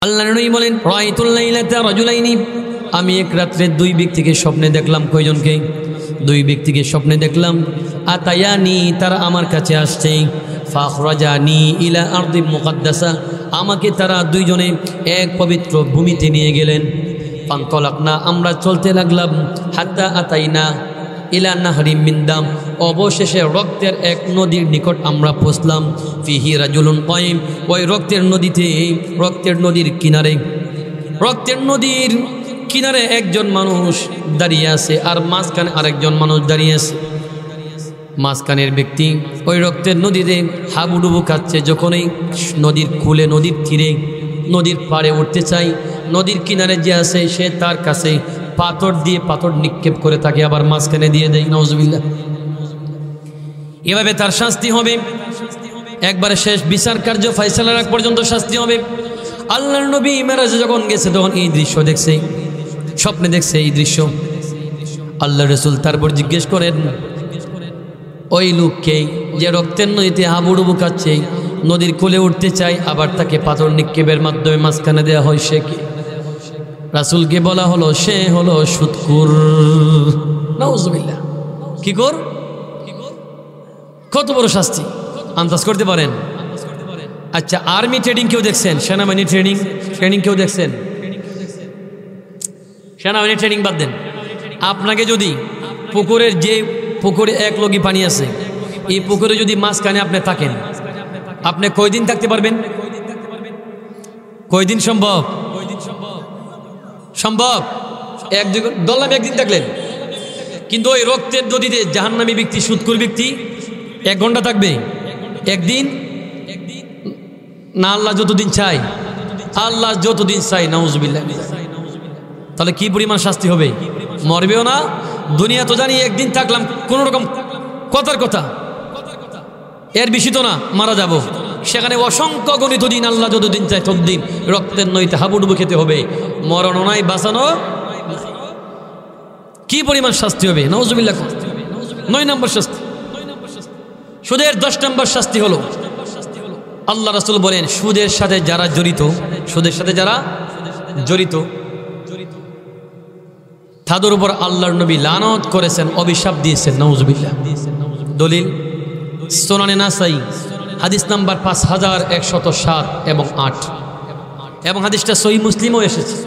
আল্লাহর নবী বলেন, রাআইতুল লাইলাতা রাজুলাইনি, আমি এক রাত্রে দুই ব্যক্তিকে স্বপ্নে দেখলাম। কয়জনকে? দুই ব্যক্তিকে স্বপ্নে দেখলাম। আতায়ানি, তারা আমার কাছে আসছে। ফাখরাজানি ইলা আরদিন মুকাদ্দাসা, আমাকে তারা দুইজনে এক পবিত্র ভূমিতে নিয়ে গেলেন। ফানতালাকনা, আমরা চলতে লাগলাম। হাত্তা আতাইনা ইলা নাহরিম মিন দাম, অবশেষে রক্তের এক নদীর নিকট আমরা পৌঁছলাম। ফিহি রাজুলুন কায়িম, ওই রক্তের নদীর কিনারে একজন মানুষ দাঁড়িয়ে আছে, আর মাঝখানে আরেকজন মানুষ দাঁড়িয়ে আছে। মাঝখানের ব্যক্তি ওই রক্তের নদীতে হাবুডুবু খাচ্ছে। যখনই নদীর কূলে, নদীর তীরে, নদীর পাড়ে উঠতে চাই, নদীর কিনারে যে আছে সে তার কাছে পাথর নিক্ষেপ করে তাকে আবার মাঝখানে দিয়ে দেয়। নাউজুবিল্লাহ। এভাবে তার শাস্তি হবে, একবারে শেষ বিচার কার্য ফয়সালার আগ পর্যন্ত শাস্তি হবে। আল্লাহর নবী মেরাজে যখন গেছে তখন এই দৃশ্য দেখছে, স্বপ্নে দেখছে এই দৃশ্য। আল্লাহ রাসূল তারপর জিজ্ঞেস করেন, ওই লোককে যে রক্তের নদীতে হাবুডুবু খাচ্ছে, নদীর কোলে উঠতে চায়, আবার তাকে পাথর নিক্ষেপের মাধ্যমে মাঝখানে দেওয়া হয়, সে কি? রাসূলকে বলা হলো, সে হলো সুদখোর। নাউজুবিল্লাহ। কি কর? কত বড় শাস্তি আন্দাজ করতে পারেন? আচ্ছা, আর্মি ট্রেনিং কেউ দেখছেন? সেনাবাহিনী ট্রেনিং কেউ দেখছেন? সেনাবাহিনী ট্রেনিং বাদ দেন। আপনাকে যদি পুকুরে এক লগি পানি আছে, এই পুকুরে যদি মাঝখানে আপনি থাকেন, আপনি কয়দিন থাকতে পারবেন? কয়দিন সম্ভব? একদিন থাকলেন। কিন্তু ওই রক্তের নদীতে জাহান্নামী ব্যক্তি, সুদখোর ব্যক্তি 1 ঘন্টা থাকবে? একদিন না, আল্লাহ যতদিন চাই। নাউজুবিল্লাহ। তাহলে কি পরিমাণ শাস্তি হবে? মরবেও না। দুনিয়া তো জানি একদিন থাকলাম, কোন রকম কথার কথা, এর বেশি তো না, মারা যাব। সেখানে অসংখ্য গণিত দিন, আল্লাহ যতদিন চাই ততদিন রক্তের নদীতে হাবুডুবু খেতে হবে। মরণও নাই, বাঁচানো। কি পরিমাণ শাস্তি হবে? নাউজুবিল্লাহ। 9 নম্বর শাস্তি। সুদের 10 নম্বর শাস্তি হলো, আল্লাহ রাসূল বলেন, সুদের সাথে যারা জড়িত তাদের উপর আল্লাহর নবী লানত করেছেন, অভিশাপ দিয়েছেন। নাউজুবিল্লাহ। দলিল সুনানে নাসাই, হাদিস নাম্বার 5107 এবং 8, এবং হাদিসটা সহিহ মুসলিমও এসেছে।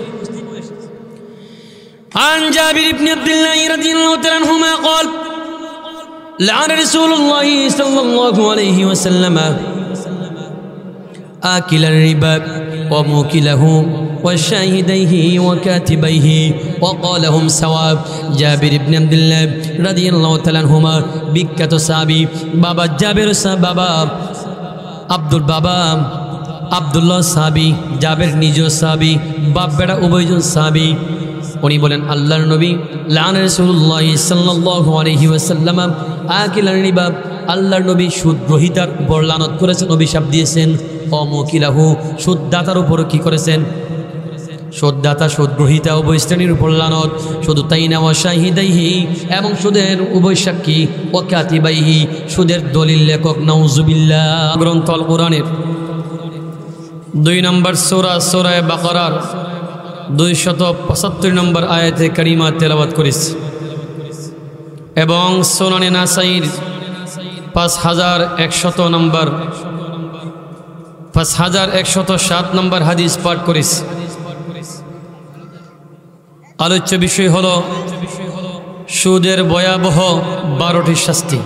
عن جابر بن عبد الله رضي الله تعالى عنهما قال لعن رسول الله صلى الله عليه وسلم آكل الربا وموكله وشاهديه وكاتبيه وقال هم سواء। জাবির ইবনে আব্দুল্লাহ রাদিয়াল্লাহু তাআলা আনহুমা, বিখ্যাত সাহাবী, বাবা জাবের বাবা আব্দুল্লাহ সাহাবী, জাবের নিজেও সাহাবী, বাপ বেটা উভয়জন সাহাবী। উনি বলেন, আল্লাহর নবী লান রাসূলুল্লাহ সাল্লাল্লাহু আলাইহি ওয়াসাল্লাম আকিলার রিবা, আল্লাহর নবী সুদ গ্রহীতার উপর লানত করেছেন, অভিশাপ দিয়েছেন। অমুকিলাহু, সুদদাতার উপর কি করেছেন? সুদদাতা, সুদ গ্রহীতা উভয় শ্রেণীর উপর লানত। শুধু তাই না, ওয়া শাহিদাইহি, এবং সুদের উভয় সাক্ষী, ওয়া কাতিবাইহি, সুদের দলিল লেখক। নাউজুবিল্লাহ। গ্রন্থ আল কোরআনের 2 নম্বর সূরা বাকারার 275 নম্বর আয়াতে কারিমা তেলাওয়াত করেছি, এবং সুনানে নাসাইর 5107 নম্বর হাদিস পাঠ করেছি। আলোচ্য বিষয় হল সুদের ভয়াবহ 12টি শাস্তি।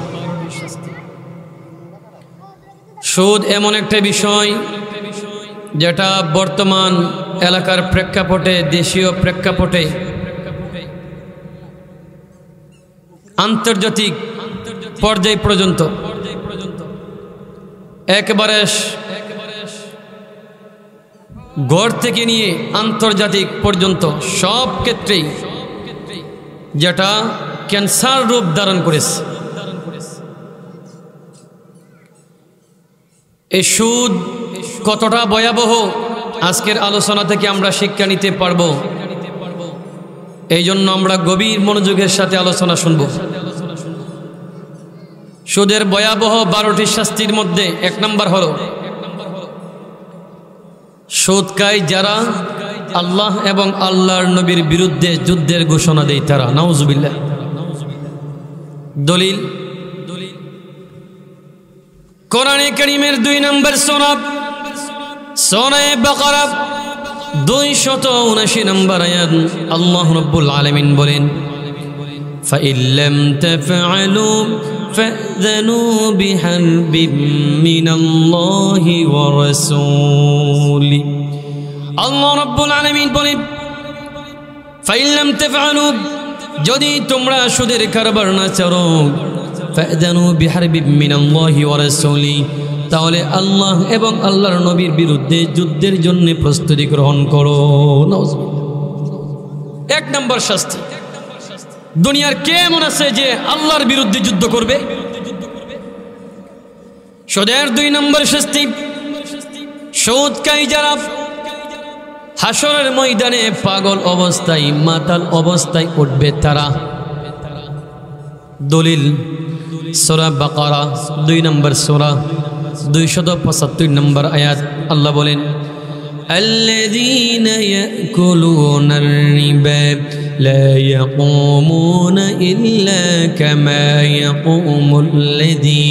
সুদ এমন একটা বিষয় যেটা বর্তমান এলাকার প্রেক্ষাপটে, দেশীয় প্রেক্ষাপটে, আন্তর্জাতিক পর্যায় পর্যন্ত একেবারে ঘর থেকে নিয়ে আন্তর্জাতিক পর্যন্ত সব ক্ষেত্রেই যেটা ক্যান্সার রূপ ধারণ করেছে। এই সুদ কতটা ভয়াবহ আজকের আলোচনা থেকে আমরা শিক্ষা নিতে পারব। এই জন্য আমরা গভীর মনোযোগের সাথে আলোচনা শুনব। সুদের ভয়াবহ 12টি শাস্তির মধ্যে 1 নম্বর হলো সুদ খায় যারা আল্লাহ এবং আল্লাহর নবীর বিরুদ্ধে যুদ্ধের ঘোষণা দেয় তারা। নাউজুবিল্লাহ। দলিল কোরআনে কারীমের 2 নম্বর সূরা সূরা বাকারা 279 নম্বর আয়াত আল্লাহ রাব্বুল আলামিন বলেন ফাইন লাম তাফআলু ফাযানু বিহারবিম মিনাল্লাহি ওয়া রাসূলি। আল্লাহ রাব্বুল আলামিন বলেন ফাইন লাম তাফআলু, যদি তোমরা সুদের কারবার না ছাড়ো, ফাযানু বিহারবিম মিনাল্লাহি ওয়া রাসূলি, তাহলে আল্লাহ এবং আল্লাহর নবীর বিরুদ্ধে যুদ্ধের জন্য প্রস্তুতি গ্রহণ করো। এক নম্বর শাস্তি। দুনিয়ার কে এমন আছে যে আল্লাহর বিরুদ্ধে যুদ্ধ করবে? সুদের 2 নম্বর শাস্তি, সুদ খায় যারা হাসরের ময়দানে পাগল অবস্থায় মাতাল অবস্থায় উঠবে তারা। দলিল সূরা বাকারা 2 নম্বর সূরা 275 নম্বর আয়াত আল্লাহ বলেন আল্লাযীনা ইয়াকুলুনার রিবা লা ইয়াকুমুনা ইল্লা কামা ইয়াকুমুল্লাযী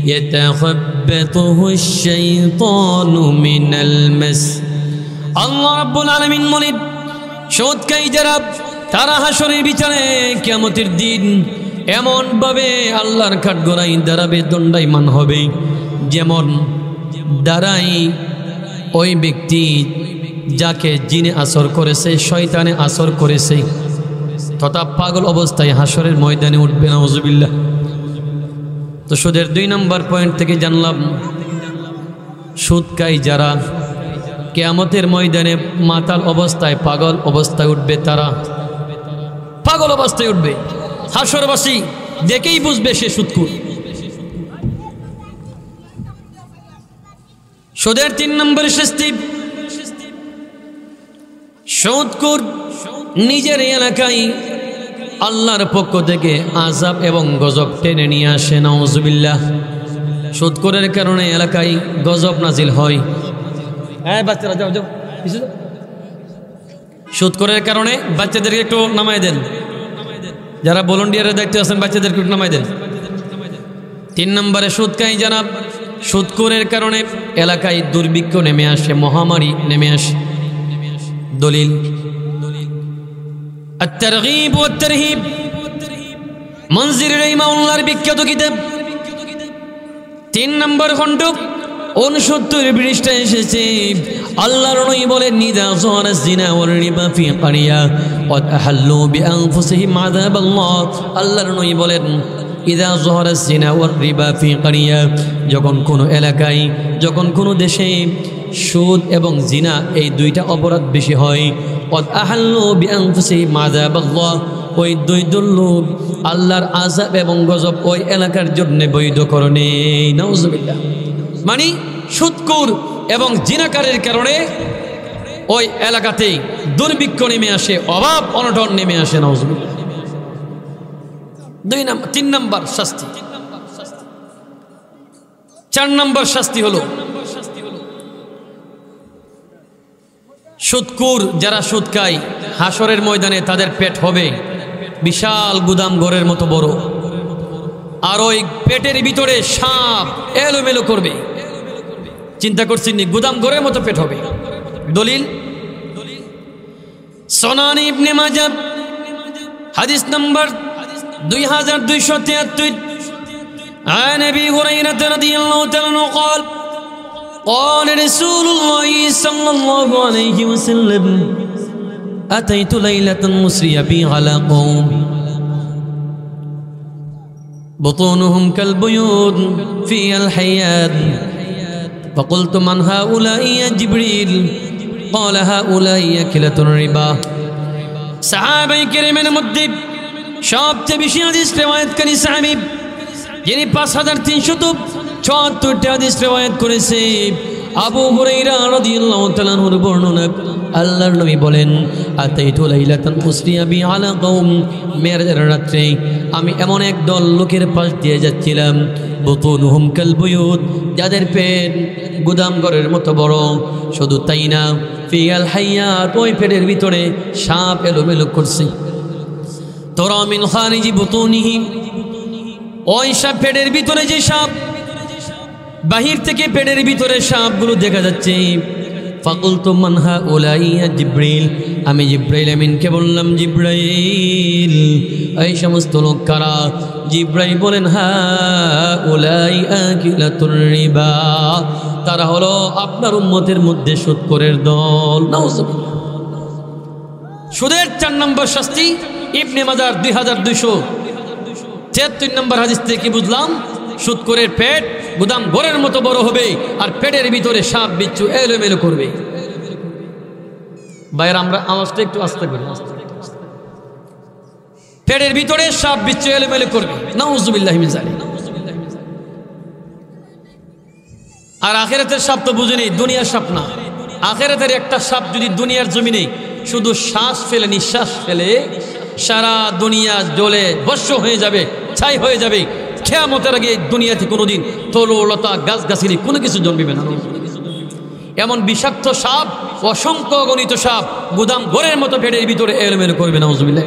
ইয়াতাখাব্বাতুহুশ শাইতানু মিনাল মাস। আল্লাহ রাব্বুল আলামিন বলেন সুদ খায় যারা তারা হাসরের বিচারে কিয়ামতের দিন এমন ভাবে আল্লাহর কাঠগড়ায় দাঁড়াবে, দণ্ডায়মান হবে, যেমন দাঁড়াই ওই ব্যক্তি যাকে জিনে আসর করেছে, শয়তানে আসর করেছে, তথা পাগল অবস্থায় হাসরের ময়দানে উঠবে। নাউজুবিল্লাহ। তো সুদের 2 নম্বর পয়েন্ট থেকে জানলাম সুদ খায় যারা কিয়ামতের ময়দানে মাতাল অবস্থায় পাগল অবস্থায় উঠবে তারা। পাগল অবস্থায় উঠবে, হাসরবাসী দেখেই বুঝবে সে সুদখোর। সুদের 3 নম্বর শাস্তি, সুদখোর নিজের এলাকায় আল্লাহর পক্ষ থেকে আযাব এবং গজব টেনে নিয়ে আসে। নাউজুবিল্লাহ। সুদখোরের কারণে এলাকায় গজব নাজিল হয়। হ্যাঁ বাচ্চারা যাও যাও, সুদখোরের কারণে বাচ্চাদেরকে একটু নামায় দেন, যারা ভলান্টিয়ারের দায়িত্বে আছেন বাচ্চাদেরকে একটু নামায় দেন। 3 নম্বরে সুদ খায় যারা, সুদখোরের কারণে এলাকায় দুর্ভিক্ষ নেমে আসে, মহামারী নেমে আসে। দলিল আত-তারগীব ওয়াত তারহিব মনজির রাহিমাহুল্লাহর বিখ্যাত কিতাব 3 নম্বর খণ্ড 69 পৃষ্ঠায় এসেছে আল্লাহর নবী বলেন নিদা যারাজ জিনা ওয়ার রিবা ফি ক্বারিয়া ওয়া আহাল্লু বিআনফুসিহিম আযাবাল্লাহ। আল্লাহর নবী বলেন ইদা যারাজ জিনা ওয়ার রিবা ফি ক্বারিয়া, যখন কোনো এলাকায়, যখন কোনো দেশে সুদ এবং জিনা এই 2টা অপরাধ বেশি হয়, ওয়া আহাল্লু বিআনফুসিহিম আযাবাল্লাহ, ওই 2 লোক আল্লাহর আযাব এবং গজব ওই এলাকার জন্য বৈধ করে নেয়। নাউজুবিল্লাহ। মানে সুদখোর এবং জিনাকারের কারণে ওই এলাকাতেই দুর্ভিক্ষ নেমে আসে, অভাব অনটন নেমে আসে। নাউজুবিল্লাহ। 3 নম্বর শাস্তি। 4 নম্বর শাস্তি হলো সুদখোর যারা সুদ খায় হাসরের ময়দানে তাদের পেট হবে বিশাল গুদাম ঘরের মতো বড়, আর ওই পেটের ভিতরে সাপ এলোমেলো করবে। চিন্তা করছেন নি? গুদাম ঘরের মতো পেট হবে। দলিল সুনান ইবনে মাজাহ হাদিস নাম্বার 2273 عن ابي هريره رضي الله تعالى عنه قال قال رسول الله صلى الله عليه وسلم اتيت ليله مسري بي على قوم بطونهم كالبيوت في الحياد فقلت من هؤلاء يا جبريل قال هؤلاء يكلة الربا। সাহাবায়ে কেরামের মধ্যে সবচেয়ে বেশি হাদিস রিওয়ায়াতকারী সাহাবী যিনি 5374টা হাদিস রিওয়ায়াত করেছে, আবু হুরায়রা রাদিয়াল্লাহু তাআলা আনহুর বর্ণনা, আল্লাহর নবী বলেন, আতাইতু লাইলাতান উসরিয়া বি আলা কওম, মেরাজের রাত্রে আমি এমন এক দল লোকের পাশ দিয়ে যাচ্ছিলাম, বুতুনুহুম কাল বুয়ুত, যাদের পেট গুদামঘরের মতো বড়। শুধু তাই না, ফিয়াল হাইয়াত, ওই পেটের ভিতরে সাপ এলোমেলো করছে। তোরা মিন খারিজি বুতুনিহিম, ওই সাপ পেটের ভিতরে যে সাপ, বাহির থেকে পেটের ভিতরে সাপগুলো দেখা যাচ্ছে। ফাকুলতু মান হাউলাই ইয়া জিবরিল, আমি জিবরাইল আমিনকে বললাম, জিবরাইল এই সমস্ত লোক কারা? জিবরাইল বলেন, হাউলাই আকিলাতুর রিবা, তারা হলো আপনার উম্মতের মধ্যে সুদখোরের দল। নাউজুবিল্লাহ। সুদের 4 নম্বর শাস্তি, ইবনে মাজাহ 2273 নম্বর হাদিস থেকে কি বুঝলাম? সুদখোরের পেট গুদাম ঘরের মতো বড় হবে আর পেটের ভিতরে সাপ বিচ্ছু এলোমেলো করবে। বাইরে আমরা আওয়াজটা একটু আস্তে করি। পেটের ভিতরে সাপ বিচ্ছু এলোমেলো করবে, নাউজুবিল্লাহি মিন যালিক। আর আখিরাতের সাপ তো বুঝিনি, দুনিয়ার সাপ না। আখিরাতের একটা সাপ যদি দুনিয়ার জমিনে শুধু শ্বাস ফেলে, নিঃশ্বাস ফেলে, সারা দুনিয়া জ্বলে ভস্ম হয়ে যাবে, ছাই হয়ে যাবে। কিয়ামতের আগে দুনিয়াতে কোনোদিন তরুলতা গাছগাছালি কোনো কিছু জন্মিবে না। এমন বিষাক্ত সাপ, অসংখ্য গণিত সাপ গুদাম ঘরের মতো পেটের ভিতরে এলোমেলো করবে। নাউজুবিল্লাহ।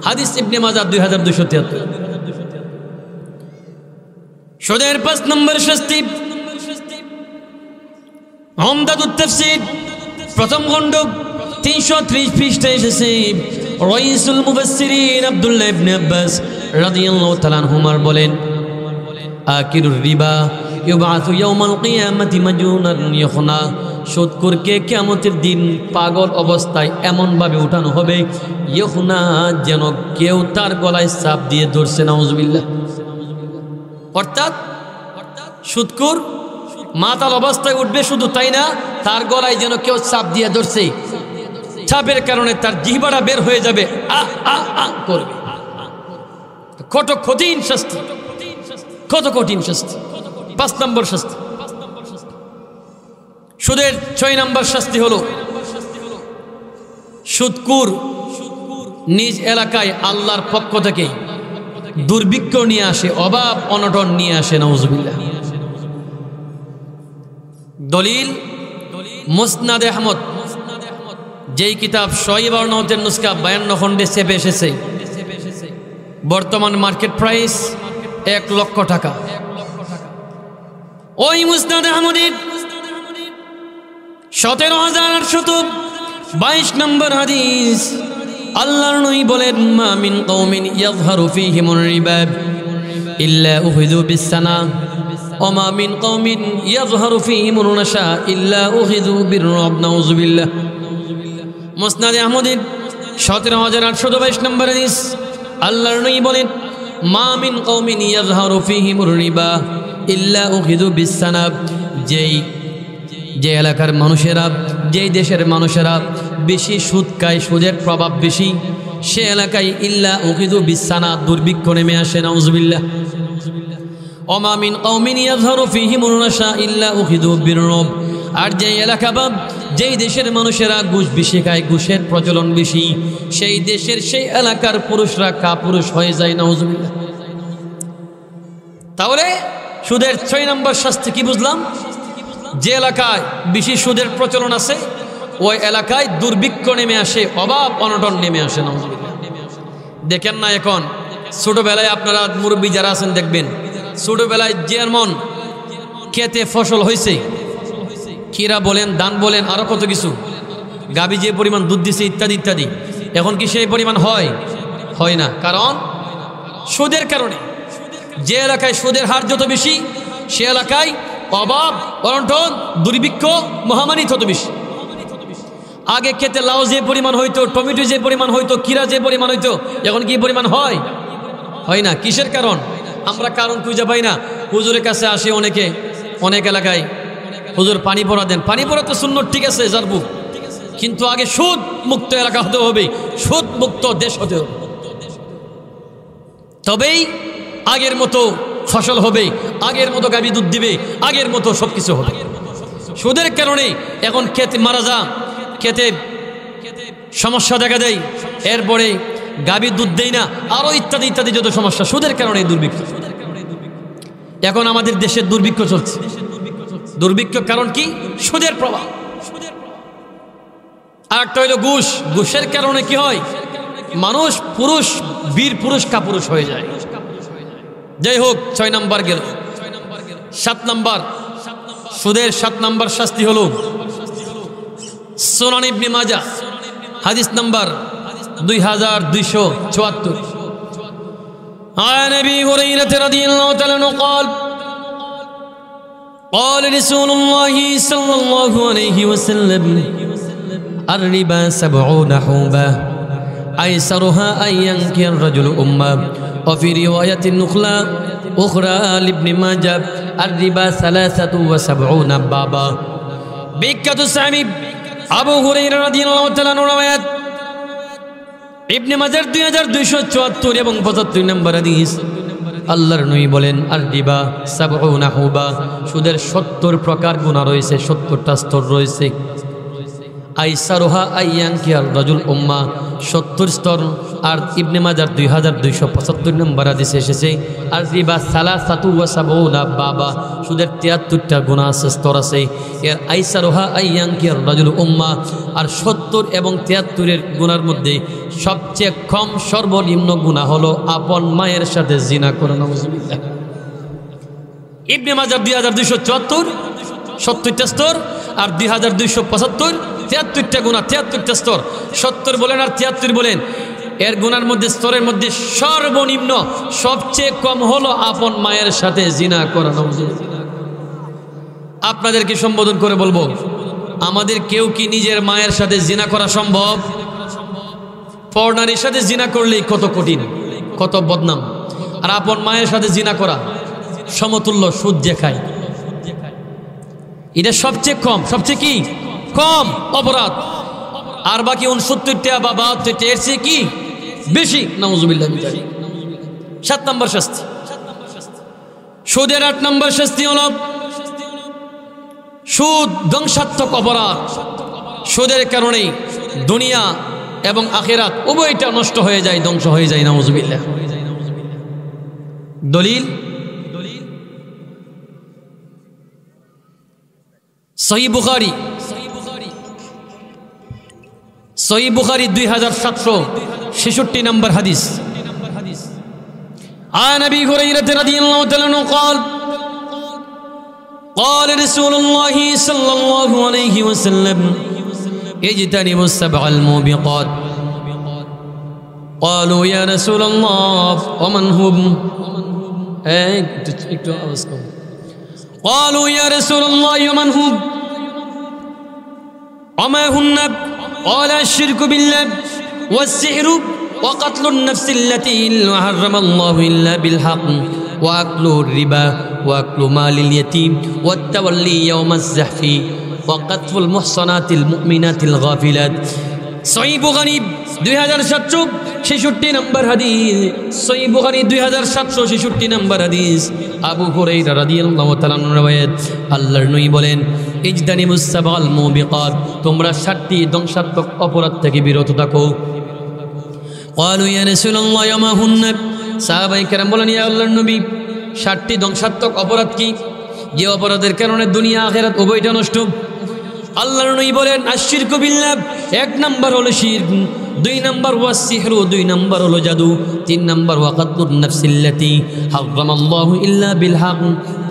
হাদিস ইবনে মাজাহ 2273। সুদের 5 নম্বর শাস্তি, উমদাতুত তাফসীর প্রথম খণ্ড 330 পৃষ্ঠায় এসেছে। রাইসুল মুফাসসিরিন আব্দুল্লাহ ইবনে আব্বাস রাদিয়াল্লাহু তাআলা আনহুমার বলেন, আকিরুর রিবা ইউবাসু ইয়াউমাল কিয়ামাতি মাজনুনান ইউখনা, সুদখোরকে কিয়ামতের দিন পাগল অবস্থায় এমনভাবে উঠানো হবে, ইউখনা যেন কেউ তার গলায় চাপ দিয়ে ধরছে। নাউজুবিল্লাহ। অর্থাৎ সুদখোর মাতাল অবস্থায় উঠবে, শুধু তাই না, তার গলায় যেন কেউ চাপ দিয়ে ধরছে। চাপের কারণে তার জিহ্বাটা বের হয়ে যাবে, আহ আহ আহ করবে। কত কঠিন শাস্তি, কত কঠিন শাস্তি। 5 নম্বর শাস্তি। সুদের 6 নম্বর শাস্তি হলো, সুদখোর নিজ এলাকায় আল্লাহর পক্ষ থেকে দুর্ভিক্ষ নিয়ে আসে, অভাব অনটন নিয়ে আসে। নাউজুবিল্লাহ। দলিল মুসনাদে আহমদ, যেই কিতাব সহিহ নওতের নুসখা 52 খণ্ডে চেপে এসেছে, বর্তমান মার্কেট প্রাইস 1 লক্ষ টাকা। ওই মুসনাদে আহমদের 17,822 নম্বর হাদিস, আল্লাহর নবী বলেন, মা মিন কওমিন ইয়াযহারু ফীহিমুর রিবা ইল্লা উখিযু বিস-সানা ওয়া মা মিন কওমিন ইয়াযহারু ফীহিমুন নাশা ইল্লা উখিযু বির-রব। নাউজুবিল্লাহ। মুসনাদে আহমদের 17,822 নম্বর হাদিস, আল্লাহর নবী বলেন, মা মিন কওমিন ইয়াযহারু ফীহিমুর রিবা ইল্লা উখিযু বিস-সানা, যে এলাকার মানুষেরা, যেই দেশের মানুষেরা বেশি সুদ খায়, সুদের প্রভাব বেশি, সে এলাকায় ইল্লা উখিযু বিস-সানা, দুর্ভিক্ষ নেমে আসে। নাউজুবিল্লাহ। ওয়া মা মিন কওমিন ইয়াযহারু ফীহিমুন নাশা ইল্লা উখিযু বির-রব, আর যেই এলাকা বা যেই দেশের মানুষেরা ঘুষ বেশি খায়, ঘুষের প্রচলন বেশি, সেই দেশের সেই এলাকার পুরুষরা কাপুরুষ হয়ে যায়। নাউজুবিল্লাহ। তাহলে সুদের 6 নম্বর শাস্তি কি বুঝলাম? যে এলাকায় বেশি সুদের প্রচলন আছে, ওই এলাকায় দুর্ভিক্ষ নেমে আসে, অভাব অনটন নেমে আসে। নাউজুবিল্লাহ। দেখেন না, এখন ছোটবেলায় আপনারা মুরব্বী যারা আছেন দেখবেন, ছোটবেলায় যেমন খেতে ফসল হয়েছে, কিরা বলেন, ধান বলেন, আরো কত কিছু, গাভী যে পরিমাণ দুধ দিছে ইত্যাদি ইত্যাদি, এখন কি সেই পরিমাণ হয়? হয় না। কারণ সুদের কারণে। যে এলাকায় সুদের হার যত বেশি, সে এলাকায় অভাব অনটন, দুর্ভিক্ষ, মহামারী তত বেশি। আগে খেতে লাউ যে পরিমাণ হইতো, টমেটো যে পরিমাণ হইতো, কিরা যে পরিমাণ হইতো, এখন কি পরিমাণ হয়? হয় না। কিসের কারণ? আমরা কারণ খুঁজে পাই না। হুজুরের কাছে আসে অনেকে, অনেক এলাকায়, হুজুর পানি পড়া দেন। পানি পড়া তো সুন্নত, ঠিক আছে, জারবু, কিন্তু আগে সুদ মুক্ত এলাকা হতে হবে, সুদ মুক্ত দেশ হতে হবে, তবেই আগের মতো ফসল হবে, আগের মতো গাভী দুধ দিবে, আগের মতো সবকিছু হবে। সুদের কারণে এখন খেতে মারা যা, খেতে সমস্যা দেখা দেয়, এরপরে গাভী দুধ দেয় না, আরো ইত্যাদি ইত্যাদি যত সমস্যা সুদের কারণে দুর্ভিক্ষ। এখন আমাদের দেশের দুর্ভিক্ষ চলছে। দুর্ভিক্ষ কারণ কি? সুদের প্রভাব। আর একটা হইল ঘুষ। ঘুষের কারণে কি হয়? মানুষ পুরুষ, বীর পুরুষ কাপুরুষ হয়ে যায়। যাই হোক, 6 নাম্বার গেল। 7 নাম্বার সুদের 7 নাম্বার শাস্তি হলো সুনান ইবনে মাজাহ হাদিস নাম্বার 2274 عن أبي هريرة رضي الله تعالى عنه قال قال رسول الله صلى الله عليه وسلم الربا 70 حوبة أيسرها أن ينكح الرجل أمه وفي رواية أخرى لابن ماجه الربا 73 بابا বিখ্যাত সাহাবী আবু হুরায়রা রাদিয়াল্লাহু তাআলা রওয়ায়াত ইবনে মাজাহ 2274 এবং 75 নম্বর হাদিস। আল্লাহর নবী বলেন আর রিবা 70 হুবা, সুদের 70 প্রকার গুনাহ রয়েছে, 70টা স্তর রয়েছে। আইসারুহা আইয়ানকিয়াল রাজুল উম্মা 70 স্তর। আর ইবনে মাজাহ 2275 নম্বর হাদিসে এসেছে আর রিবা 73 বাবা, সুদের 73টা গুনাহ আছে, স্তর আছে। এর আইসারুহা আইয়ানকিয়াল রাজুল উম্মা, আর 70 এবং 73 গুনার মধ্যে সবচেয়ে কম সর্বনিম্ন গুনাহ হলো আপন মায়ের সাথে জিনা করা। নাউজুবিল্লাহ। ইবনে মাজাহ 2274 70টা স্তর, আর 2275 73টা গুনাহ, 73টা স্তর। 70 বলেন আর 73 বলেন, এর গুনার মধ্যে স্তরের মধ্যে সর্বনিম্ন সবচেয়ে কম হলো আপন মায়ের সাথে জিনা করা। আপনাদেরকে সম্বোধন করে বলবো, আমাদের কেউ কি নিজের মায়ের সাথে জিনা করা সম্ভব? পরনারীর সাথে জিনা করলেই কত কঠিন, কত বদনাম। আর আপন মায়ের সাথে জিনা করা সমতুল্য সুদ যে খায়, এটা সবচেয়ে কম, সবচেয়ে কি কম অপরাধ। আর বাকি 69টা বা 72টা এর চেয়ে কি বেশি। নাউজুবিল্লাহ। 7 নম্বর শাস্তি সুদের। 8 নম্বর শাস্তি হলো সুদ ধ্বংসাত্মক অপরাধ। সুদের কারণে দুনিয়া এবং আখিরাত উভয়টা নষ্ট হয়ে যায়, ধ্বংস হয়ে যায়। নাউজুবিল্লাহ। দলিল সহিহ বুখারী, সহিহ বুখারী 2766 নম্বর হাদিস। عن أبي هريرة رضي الله تعالى عنه قال قال رسول الله صلى الله عليه وسلم اجتنبوا السبع الموبقات قالوا يا رسول الله ومن هم قالوا يا رسول الله ومن هم وما هن قال الشرك بالله والسحر وقتل النفس التي حرم الله إلا بالحق وأكل الربا وأكل مال اليتيم والتولي يوم الزحف وقذف المحصنات المؤمنات الغافلات। সহিহ বুখারী 2766 নম্বর হাদিস। সহিহ বুখারী 2766 নম্বর হাদিস। আবু হুরায়রা রাদিয়াল্লাহু তাআলা রওয়ায়াত। আল্লাহর নবী বলেন ইজতানিবুস সাবাল মুবিকাত, তোমরা 7টি ধ্বংসাত্মক অপরাধ থেকে বিরত থাকো। ক্বালু ইয়া রাসূলুল্লাহ মা হুন্না, সাহাবায়ে কেরাম বলেন ইয়া আল্লাহর নবী 7টি ধ্বংসাত্মক অপরাধ কি, যে অপরাধের কারণে দুনিয়া আখিরাত উভয়টা নষ্ট? আল্লাহর নবী বলেন আশিরকু বিল্লাহ, 1 নাম্বার হলো শিরক, 2 নাম্বার ওয়াস সিহরু, 2 নাম্বার হলো জাদু, 3 নাম্বার ওয়াকাতুন নাফসিল্লাতি হারামাল্লাহু ইল্লা বিল হক,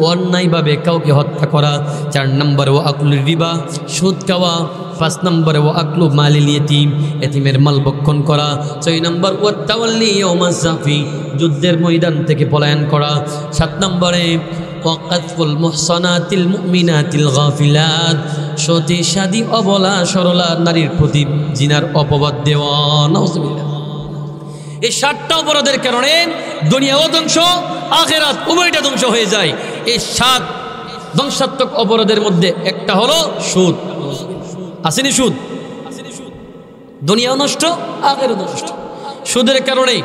অন্যায়ভাবে কাউকে হত্যা করা, 4 নাম্বার ওয়া আকলুর রিবা, সুদ খাওয়া, 5 নাম্বার ওয়া আকলু মালিল ইয়াতীম, এতিমের মাল ভক্ষণ করা, 6 নাম্বার ওয়া তাওয়াল্লি ইয়াউমাজ জাফি, যুদ্ধের ময়দান থেকে পলায়ন করা, 7 নম্বরে ওয়াকাতফুল মুহসানাতিল মুমিনাতিল গাফিলাত, সতী সাদী অবলা সরলা নারীর প্রতি জিনার অপবাদ দেওয়া। নাউজুবিল্লাহ। এই 7টা অপরাধের কারণে দুনিয়াও ধ্বংস, আখিরাত উভয়টা ধ্বংস হয়ে যায়। এই 7 ধ্বংসাত্মক অপরাধের মধ্যে একটা হলো সুদ। আসেনি সুদ? দুনিয়াও নষ্ট, আখিরাত নষ্ট। সুদের কারণে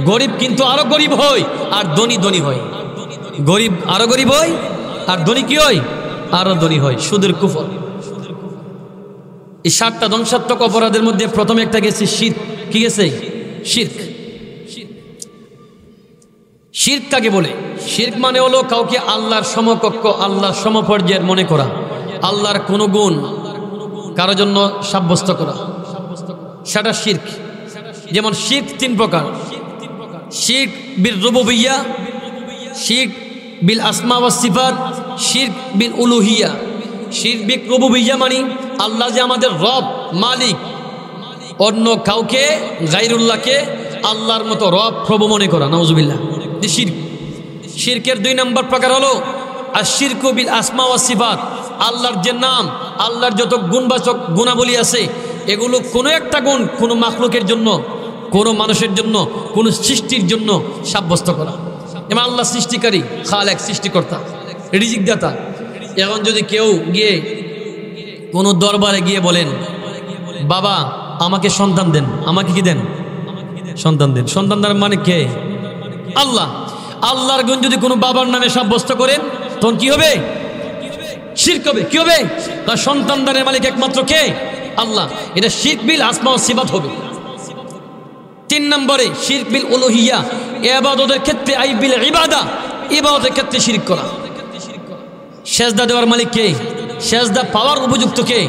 গরিব কিন্তু আরো গরিব হয়, আর ধনী ধনী হয়। গরিব আরো গরিব হয়, আর ধনী কি হয়? আরো ধনী হয়। সুদের কুফর। এই 7টা ধ্বংসাত্মক অপরাধের মধ্যে প্রথমে একটা গেছে শিরক। কি গেছে? শিরক। শিরক কাকে বলে? শিরক মানে হলো কাউকে আল্লাহর সমকক্ষ, আল্লাহর সমপর্যায়ের মনে করা, আল্লাহর কোনো গুণ কারোর জন্য সাব্যস্ত করা, সেটা শিরক। যেমন শিরক 3 প্রকার: শিরক বিল রুবুবিয়্যাহ, শিরক বিল আসমা ওয়াস সিফাত, শিরক বিল উলুহিয়্যাহ। শিরক বিল রুবুবিয়্যাহ মানে আল্লাহ যে আমাদের রব, মালিক, অন্য কাউকে গায়রুল্লাহকে আল্লাহর মতো রব, প্রভু মনে করা, নাউজুবিল্লাহ। শিরক। শিরকের 2 নম্বর প্রকার হলো আশ-শিরকু বিল আসমা ওয়াস সিফাত। আল্লাহর যে নাম, আল্লাহর যত গুণবাচক গুণাবলী আছে, এগুলো কোনো একটা গুণ কোনো মাখলুকের জন্য, কোনো মানুষের জন্য, কোনো সৃষ্টির জন্য সাব্যস্ত করা। এবং আল্লাহ সৃষ্টিকারী, খালেক, সৃষ্টিকর্তা, রিজিকদাতা। এখন যদি কেউ গিয়ে কোনো দরবারে গিয়ে বলেন, বাবা আমাকে সন্তান দেন, আমাকে কি দেন? সন্তান দেন। সন্তান দেন মানে কে? আল্লাহ। আল্লাহর গুণ যদি কোনো বাবার নামে সাব্যস্ত করেন, তখন কি হবে? শিরক হবে। কি হবে? তার সন্তান দানের মালিক একমাত্র কে? আল্লাহ। এটা শিরক বিল আসমা ওয়াস সিফাত হবে। 3 নম্বরে শিরক বিল উলুহিয়্যাহ, ইবাদতের ক্ষেত্রে, আই বিল ইবাদা, ইবাদতের ক্ষেত্রে শিরক করা। সেজদা দেওয়ার মালিক কে? সেজদা পাওয়ার উপযুক্ত কে?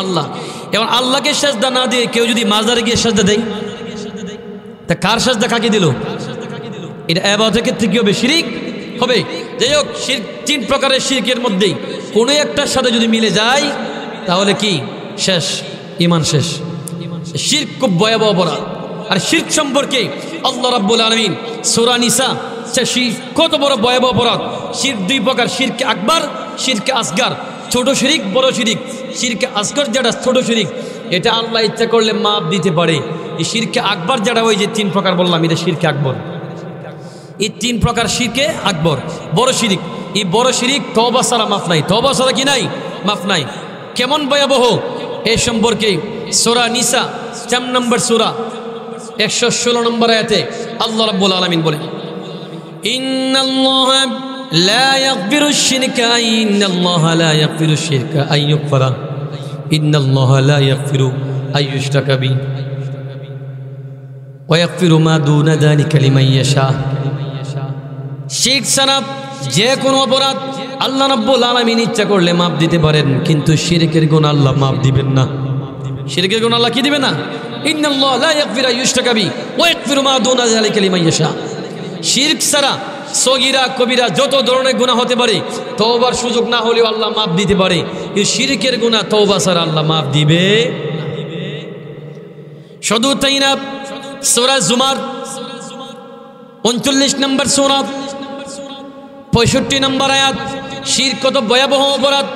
আল্লাহ। এবং আল্লাহকে সেজদা না দিয়ে কেউ যদি মাজারে গিয়ে সেজদা দেয়, তা কার সেজদা কাকে দিল? এটা ইবাদতের ক্ষেত্রে কি হবে? শিরক হবে। যাই হোক, শিরক 3 প্রকারের শিরকের মধ্যেই কোনো একটার সাথে যদি মিলে যায়, তাহলে কি? শেষ, ঈমান শেষ। শিরক খুব ভয়াবহ অপরাধ। আর শিরক সম্পর্কে আল্লাহ রাব্বুল আলামিন সূরা নিসা, কত বড় ভয়াবহ অপরাধ। শিরক 2 প্রকার: শিরকে আকবার, শিরকে আসগার। ছোট শিরক, বড় শিরক। শিরকে আসগার যেটা ছোট শিরক, এটা আল্লাহ ইচ্ছা করলে মাপ দিতে পারে। এই শিরকে আকবার যেটা, ওই যে 3 প্রকার বললাম, এটা শিরকে আকবর। এই 3 প্রকার শিরকে আকবর। বড় শিরক, এই বড় শিরক তওবা ছাড়া মাফ নাই। তওবা ছাড়া কি নাই? মাফ নাই। কেমন ভয়াবহ এই সম্পর্কে সূরা নিসা 4 নম্বর সূরা 116 নম্বর আয়াতে আল্লাহ রাব্বুল আলামিন বলেন, ইন্নাল্লাহা লা ইয়াগফিরুশ শিরকা, ইন্নাল্লাহা লা ইয়াগফিরুশ শিরকা আন ইউগফারা, ইন্নাল্লাহা লা ইয়াগফিরু আন ইউশরাকা বিহি ওয়া ইয়াগফিরু মা দুনা যালিকা লিমান ইয়াশা। শিরক ছাড়া যে কোনো অপরাধ আল্লাহ রাব্বুল আলামিন ইচ্ছা করলে মাফ দিতে পারেন, কিন্তু শিরকের গুনাহ আল্লাহ মাফ দিবেন না। শিরকের গুনাহ আল্লাহ কি দিবেন না? ইন্নাল্লাহা লা ইয়াগফিরু আন ইউশরাকা বিহি ওয়া ইয়াগফিরু মা দুনা যালিকা লিমান ইয়াশা। শিরক ছাড়া সগীরা কবিরা যত ধরনের গুনাহ হতে পারে, তওবার সুযোগ না হলেও আল্লাহ মাফ দিতে পারে। এই শিরকের গুনাহ তওবা ছাড়া আল্লাহ মাফ দিবে। শুধু তাই না, সূরা জুমার 39 নম্বর সূরা 65 নম্বর আয়াত। শিরক কত ভয়াবহ অপরাধ।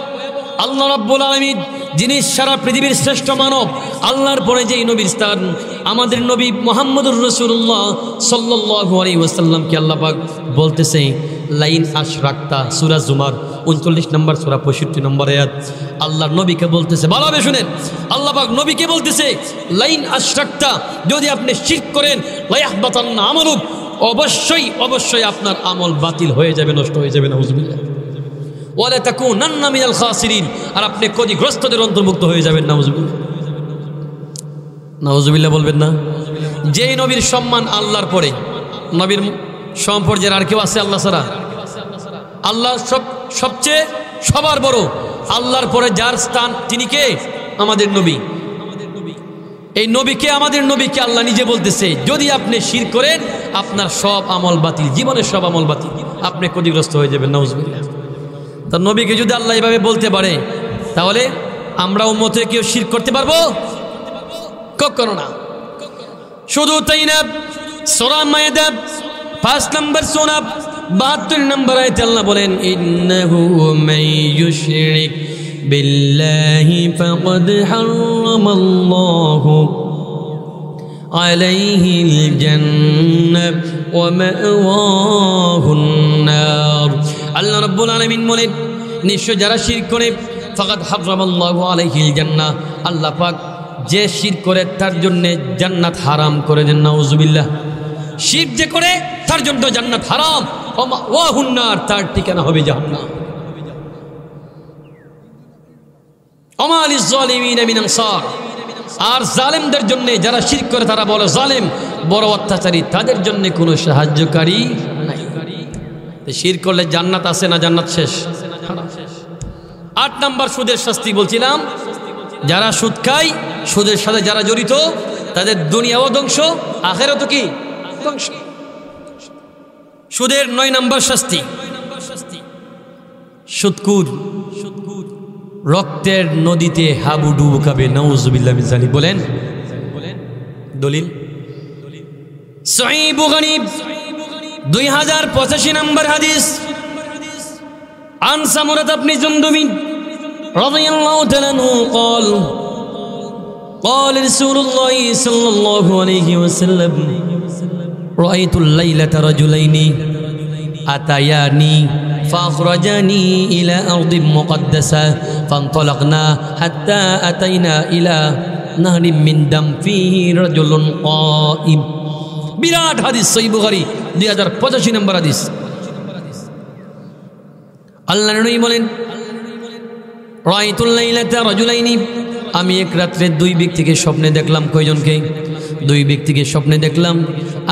আল্লাহ রাব্বুল আলামিন, যিনি সারা পৃথিবীর শ্রেষ্ঠ মানব, আল্লাহর পরে যেই নবীর স্থান, আমাদের নবী মুহাম্মদুর রাসূলুল্লাহ সাল্লাল্লাহু আলাইহি ওয়াসাল্লামকে আল্লাহ পাক বলতেছে, লাইন আশরাকতা, সূরা জুমার 39 নম্বর সূরা 65 নম্বর আয়াত। আল্লাহর নবীকে বলতেছে, ভালোভাবে শুনেন, আল্লাহ পাক নবীকে বলতেছে, লাইন আশরাকতা, যদি আপনি শিরক করেন, লায়াহবাতান্না আমালুক, অবশ্যই অবশ্যই আপনার আমল বাতিল হয়ে যাবে, নষ্ট হয়ে যাবে। নাউজুবিল্লাহ। ওয়ালা তাকুনান্না মিনাল খাসিরিন, আর আপনি ক্ষতিগ্রস্তদের অন্তর্ভুক্ত হয়ে যাবেন। নাউজুবিল্লাহ। নাউজুবিল্লাহ বলবেন না? যেই নবীর সম্মান আল্লাহর পরে, নবীর সম্পর্কের আর কেউ আছে আল্লাহ ছাড়া? আল্লাহ সবচেয়ে সবার বড়। আল্লাহর পরে যার স্থান, তিনি কে? আমাদের নবী। এই নবীকে, আমাদের নবীকে আল্লাহ নিজে বলতেছে, যদি আপনি শিরক করেন, আপনার সব আমল বাতিল, জীবনের সব আমল বাতিল, আপনি ক্ষতিগ্রস্ত হয়ে যাবেন। নাউজুবিল্লাহ। তার নবীকে যদি আল্লাহ এভাবে বলতে পারে, তাহলে আমরা উম্মতে কেউ শিরক করতে পারবো? কখনো না। শুধু তাই না, সূরা মায়েদা 5 নম্বর সূরা 72 নম্বর আয়াতে আল্লাহ বলেন, ইন্নাহু মান ইউশরিক বিল্লাহি ফাকাদ হারামাল্লাহু আলাইহিল জান্নাহ ওয়া মাওয়াহুন নার। আল্লাহ রাব্বুল আলামিন বলেন, নিশ্চয় যারা শিরক করে, ফাকাদ হারামাল্লাহু আলাইহিল জান্নাহ, আল্লাহ পাক যে শিরক করে তার জন্য জান্নাত হারাম করে দেন। নাউজুবিল্লাহ। শিরক যে করে তার জন্য জান্নাত হারাম, ওয়া মাওয়াহুন নার, তার ঠিকানা হবে জাহান্নাম। ওমা লিয-যালিমিনা মিন আনসার। আর জালেমদের জন্য, যারা শিরক করে তারা বলে জালেম, বড় অত্যাচারী, তাদের জন্য কোনো সাহায্যকারী নাই। শিরক করলে জান্নাত আছে না জান্নাত শেষ? 8 নাম্বার সুদের শাস্তি বলছিলাম, যারা সুদ খায়, সুদের সাথে যারা জড়িত, তাদের দুনিয়াও ধ্বংস, আখিরাতও কি ধ্বংস। সুদের 9 নাম্বার শাস্তি, সুদখোর রক্তের নদীতে হাবুডুবু খাবে, নাউজুবিল্লাহ মিন যালিক। বলেন দলিল সহিহ বুখারী 2085 নম্বর হাদিস, আন সামুরাত ইবনে জুনদুব রাদিয়াল্লাহু তাআলা আনহু قال قال رسول الله صلى الله عليه وسلم رأيت الليلة رجلين أتياني فأخرجاني إلى أرض مقدسة فانطلقنا حتى أتينا إلى نهر من دم فيه رجل قائم। বিরাট হাদিস, সহিহ বুখারী 2085 নম্বর হাদিস। আল্লাহর নবী বলেন, রাআইতুল লাইলাতা রাজুলাইনি, আমি এক রাত্রে 2 ব্যক্তিকে স্বপ্নে দেখলাম। কয়জনকে? 2 ব্যক্তিকে স্বপ্নে দেখলাম।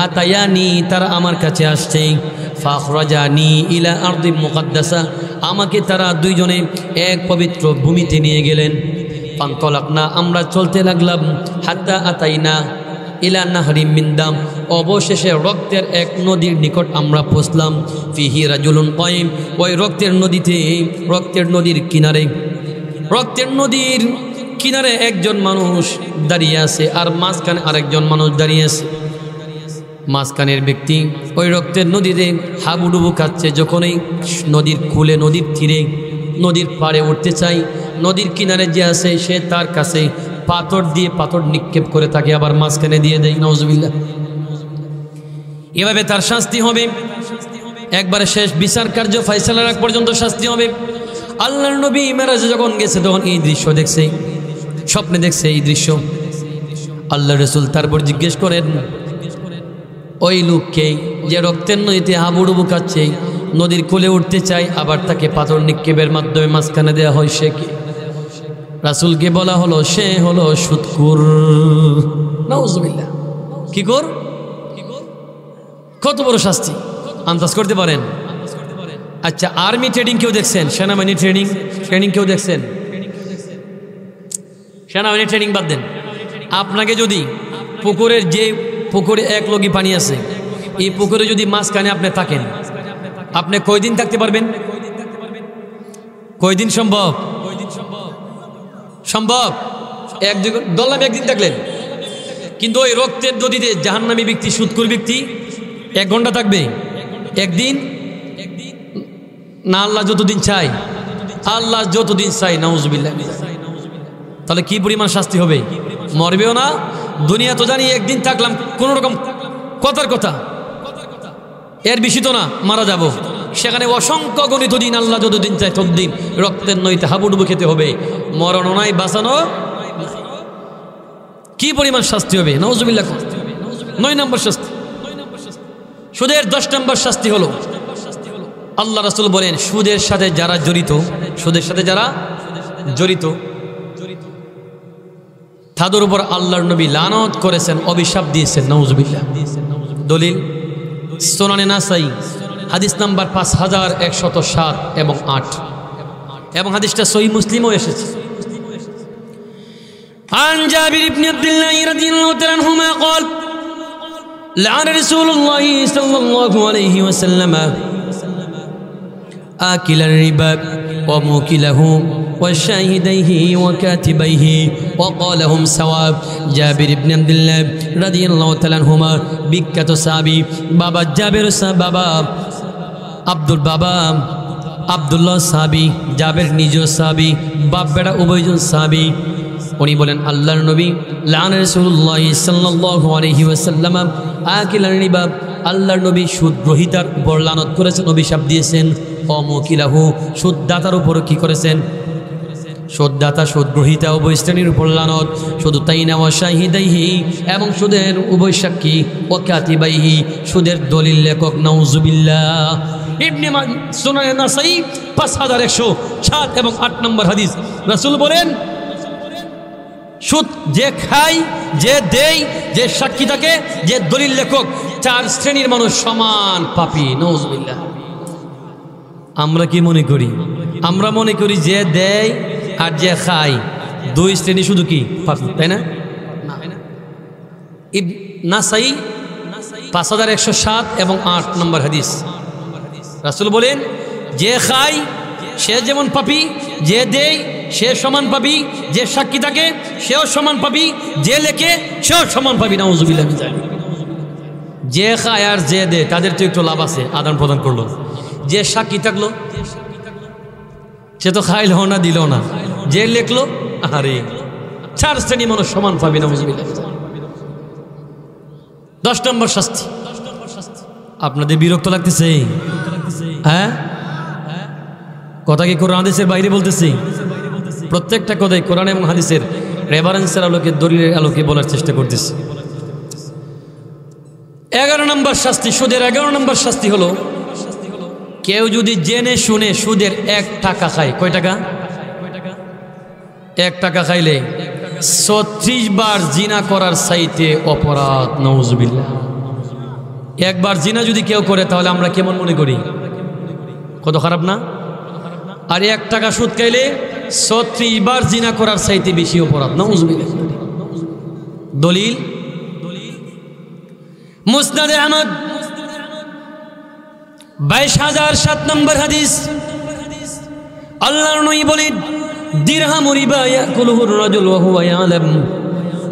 আতায়ানি, তারা আমার কাছে আসছে। ফাখরাজানি ইলা আরদি মুকাদ্দাসা, আমাকে তারা 2 জনে এক পবিত্র ভূমিতে নিয়ে গেলেন। ফান্তলাকনা, আমরা চলতে লাগলাম। হাত্তা আতাইনা ইলা নাহরিম মিন দাম, অবশেষে রক্তের এক নদীর নিকট আমরা পৌঁছলাম। ফিহি রাজুলুন কায়িম, ওই রক্তের নদীতে, রক্তের নদীর কিনারে, রক্তের নদীর কিনারে একজন মানুষ দাঁড়িয়ে আছে, আর মাঝখানে আরেকজন মানুষ দাঁড়িয়ে আছে। মাঝখানের ব্যক্তি ওই রক্তের নদীতে হাবুডুবু খাচ্ছে। যখনই নদীর কূলে, নদীর তীরে, নদীর পাড়ে উঠতে চাই, নদীর কিনারে যে আছে সে তার কাছে পাথর দিয়ে পাথর নিক্ষেপ করে তাকে আবার মাঝখানে দিয়ে দেয়। নাউজুবিল্লাহ। এভাবে তার শাস্তি হবে, একবারে শেষ বিচার কার্য ফয়সালার আগ পর্যন্ত শাস্তি হবে। আল্লাহর নবী মেরাজে যখন গেছে তখন এই দৃশ্য দেখছে, স্বপ্নে দেখছে এই দৃশ্য। আল্লাহ রাসূল তারপর জিজ্ঞেস করেন, ওই লোককে যে রক্তের নদীতে হাবুডুবু খাচ্ছে, নদীর কোলে উঠতে চায়, আবার তাকে পাথর নিক্ষেপের মাধ্যমে মাঝখানে দেওয়া হয়, সে কি? রাসূলকে বলা হলো, সে হলো সুদখোর। নাউজুবিল্লাহ। কি কর? কত বড় শাস্তি আন্দাজ করতে পারেন? আচ্ছা, আর্মি ট্রেনিং কেউ দেখছেন? সেনাবাহিনী ট্রেনিং কেউ দেখছেন? সেনাবাহিনী ট্রেনিং বাদ দেন। আপনাকে যদি পুকুরের, যে পুকুরে 1 লগি পানি আছে, এই পুকুরে যদি মাঝখানে আপনি থাকেন, আপনি কয়দিন থাকতে পারবেন? কয়দিন সম্ভব? সম্ভব? ধরলাম 1 দিন থাকলেন। কিন্তু ওই রক্তের নদীতে জাহান্নামী ব্যক্তি, সুদখোর ব্যক্তি 1 ঘন্টা থাকবে? 1 দিন না? আল্লাহ যতদিন চাই, আল্লাহ যতদিন চাই। নাউজুবিল্লাহ। তাহলে কি পরিমাণ শাস্তি হবে? মরবেও না। দুনিয়া তো জানি 1 দিন থাকলাম, কোন রকম কথার কথা, এর বেশি তো না, মারা যাব। সেখানে অসংখ্য গণিত দিন, আল্লাহ যতদিন চাই ততদিন রক্তের নদীতে হাবুডুবু খেতে হবে। মরণও নাই, বাঁচানো। কি পরিমাণ শাস্তি হবে? নাউজুবিল্লাহ। 9 নম্বর শাস্তি। সুদের 10 নম্বর শাস্তি হলো, আল্লাহ রাসূল বলেন, সুদের সাথে যারা জড়িত, সুদের সাথে যারা জড়িত, তাদের উপর আল্লাহর নবী লানত করেছেন, অভিশাপ দিয়েছেন। নাউজুবিল্লাহ। দলিল সুনানে নাসাই হাদিস নাম্বার 5107 এবং 8, এবং হাদিসটা সহিহ মুসলিমও এসেছে। عن جابر بن عبد الله رضي الله تعالى عنهما قال لعن رسول الله صلى الله عليه وسلم آكل الربا وموكله وشاهديه وكاتبيه وقال هم سواء। জাবির ইবনে আব্দুল্লাহ রাদিয়াল্লাহু তাআলা আনহুমা, বিখ্যাত সাহাবী, বাবা জাবের সাহাবী, বাবা আব্দুল্লাহ সাহাবী, জাবের নিজেও সাহাবী, বাপ বেটা উভয়জন সাহাবী। উনি বলেন, আল্লাহর নবী লাআনা রাসূলুল্লাহ সাল্লাল্লাহু আলাইহি ওয়াসাল্লাম আকিলার রিবা, আল্লাহর নবী সুদ গ্রহীতার উপর লানত করেছেন, অভিশাপ দিয়েছেন। অমুকিলাহু, সুদদাতার উপর কি করেছেন? সুদদাতা, সুদ গ্রহীতা উভয় শ্রেণীর উপর লানত। শুধু তাই না, ওয়া শাহিদাইহি, এবং সুদের উভয় সাক্ষী, ওয়া কাতিবাইহি, সুদের দলিল লেখক। নাউজুবিল্লাহ। ইবনে সুনানে নাসাই 5107 এবং 8 নম্বর হাদিস। রাসূল বলেন, সুদ যে খায়, যে দেয়, যে সাক্ষী থাকে, যে দলিল লেখক, 4 শ্রেণীর মানুষ সমান পাপী। নাউজুবিল্লাহ। আমরা কি মনে করি? আমরা মনে করি যে দেয় আর যে খায় 2 শ্রেণী শুধু কি পাপী, তাই না? নাসাই 5107 এবং 8 নম্বর হাদিস। রাসূল বলেন, যে খায় সে যেমন পাপী, যে দেয় সে সমান পাপী, যে সাক্ষী থাকে সেও সমান পাপী, যে লেখে সেও সমান পাপী। নাউজুবিল্লাহ। যে খায় আর যে দেয় তাদের তো একটু লাভ আছে, আদান প্রদান করলো। যে সাক্ষী থাকলো সে তো খাইল না, দিল না। যে লেখলো, আরে 4 শ্রেণী মানুষ সমান পাবি। নাউজুবিল্লাহ। 10 নম্বর শাস্তি। আপনাদের বিরক্ত লাগতেছে? হ্যাঁ, কথা কি কোরআন হাদিসের বাইরে বলতেছি? প্রত্যেকটা কথাই কোরআন এবং হাদিসের রেফারেন্সের আলোকে, দলিলের আলোকে বলার চেষ্টা করতেছি। 11 নম্বর শাস্তি, সুদের 11 নম্বর শাস্তি হলো, কেউ যদি জেনে শুনে সুদের 1 টাকা খায়। কয় টাকা? 1 টাকা খাইলে 36 বার জিনা করার চাইতে অপরাধ। নাউজুবিল্লাহ। একবার জিনা যদি কেউ করে তাহলে আমরা কেমন মনে করি? কত খারাপ না? আর 1 টাকা সুদ খাইলে 36 বার জিনা করার চাইতে বেশি অপরাধ। নাউজুবিল্লাহ। দলিল মুসনাদে আহমদ 22007 নম্বর হাদিস। আল্লাহর নবী বলেন, দিরহাম রিবা ইয়াকুলুহুর রাজুল ওয়া হুয়া ইয়ালাম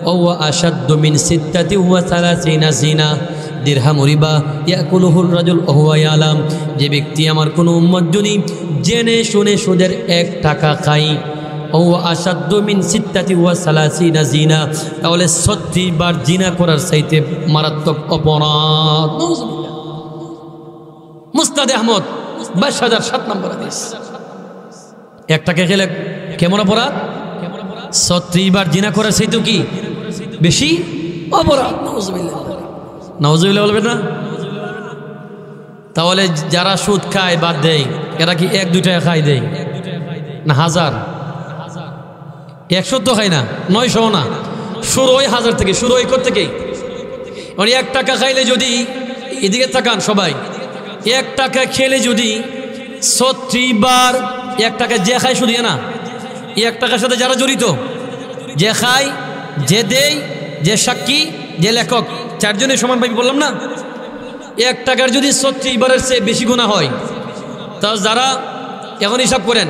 ওয়া হুয়া আশাদ্দু মিন 36 জিনা। দিরহাম রিবা ইয়াকুলুহুর রাজুল ওয়া হুয়া ইয়ালাম, যে ব্যক্তি আমার কোন উম্মত যদি জেনে শুনে সুদের 1 টাকা খায়, ওয়া হুয়া আশাদ্দু মিন 36 জিনা, তাহলে 36 বার জিনা করার চাইতে মারাত্মক অপরাধ। মুসনাদে আহমদ 22007 নম্বর হাদিস। 1 টাকা খেলে কেমন অপরাধ? 36 বার জিনা করার চাইতে কি বেশি অপরাধ। নাউজুবিল্লাহ। নাউজুবিল্লাহ বলবেন না? তাহলে যারা সুদ খায় বাদ দেয়, এরা কি 1-2 টাকা খায় দেয় না 1000? 100 তো খায় না, 900 না, শুরু হয় 1000 থেকে। শুরু হয় কোথা থেকে? 1 টাকা খাইলে যদি, এদিকে তাকান সবাই, 1 টাকা খেলে যদি 36 বার, 1 টাকা যে খায় শুধু না, 1 টাকার সাথে যারা জড়িত, যে খায়, যে দেয়, যে সাক্ষী, যে লেখক, 4 জনের সমান পাবি বললাম না? 1 টাকার যদি 36 বারের চেয়ে বেশি গুনাহ হয়, তাহলে যারা এখন হিসাব করেন,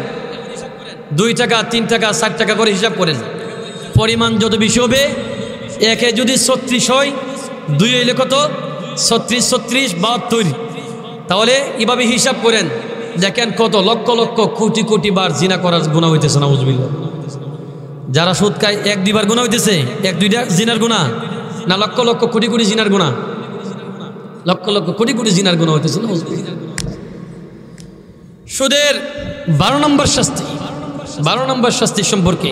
2 টাকা, 3 টাকা, 4 টাকা করে হিসাব করেন, পরিমাণ যত বেশি হবে, 1-এ যদি 36 হয়, 2 হইলে কত? 36, 72। তাহলে এভাবে হিসাব করেন, দেখেন কত লক্ষ লক্ষ কোটি কোটি বার জিনা করার গুনাহ হইতেছে। নাউজুবিল্লাহ। যারা সুদ খায় 1-2 বার গুনাহ হইতেছে, 1-2টা জিনার গুনাহ না, লক্ষ লক্ষ কোটি কোটি জিনার গুনাহ, লক্ষ লক্ষ কোটি কোটি জিনার গুনাহ হইতেছে। নাউজুবিল্লাহ। সুদের 12 নম্বর শাস্তি। 12 নম্বর শাস্তি সম্পর্কে